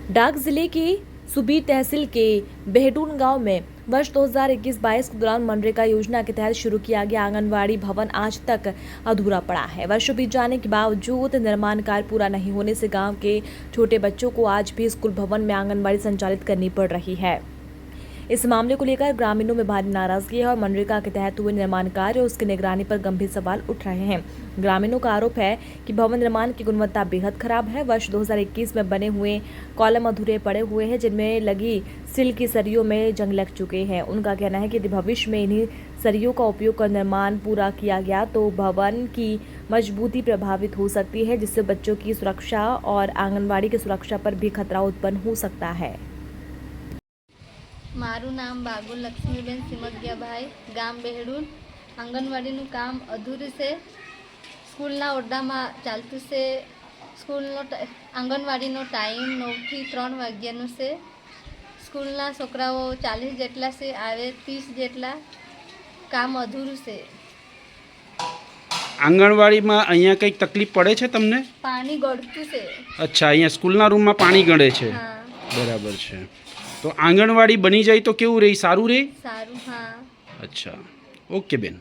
डाक जिले के सुबीर तहसील के बेहडून गांव में वर्ष 2021-22 के दौरान मनरेगा योजना के तहत शुरू किया गया आंगनवाड़ी भवन आज तक अधूरा पड़ा है। वर्षों बीत जाने के बावजूद निर्माण कार्य पूरा नहीं होने से गांव के छोटे बच्चों को आज भी स्कूल भवन में आंगनवाड़ी संचालित करनी पड़ रही है। इस मामले को लेकर ग्रामीणों में भारी नाराजगी है और मनरेगा के तहत हुए निर्माण कार्य और उसकी निगरानी पर गंभीर सवाल उठ रहे हैं। ग्रामीणों का आरोप है कि भवन निर्माण की गुणवत्ता बेहद खराब है। वर्ष 2021 में बने हुए कॉलम अधूरे पड़े हुए हैं, जिनमें लगी स्टील की सरियों में जंग लग चुके हैं। उनका कहना है कि यदि भविष्य में इन्हीं सरियों का उपयोग कर निर्माण पूरा किया गया तो भवन की मजबूती प्रभावित हो सकती है, जिससे बच्चों की सुरक्षा और आंगनबाड़ी की सुरक्षा पर भी खतरा उत्पन्न हो सकता है। मारू नाम बागुल लक्ष्मीबेन सिमगियाभाई, गाम बेहडून। आंगणवाड़ीનું કામ અધૂરું છે। સ્કૂલના ઓરડામાં ચાલતું છે। આંગણવાડીનો ટાઈમ 9 થી 3 વાગ્યાનો છે। સ્કૂલના છોકરાઓ 40 જેટલા છે, આવે 30 જેટલા। કામ અધૂરું છે। આંગણવાડીમાં અહીંયા કંઈક તકલીફ પડે છે તમને? પાણી ગળતું છે। અચ્છા, અહીંયા સ્કૂલના રૂમમાં પાણી ગળે છે। હા, બરાબર છે। તો આંગણવાડી બની જાય તો કેવું રહે? સારું રહે? સારું। હા, અચ્છા, ઓકે બેન।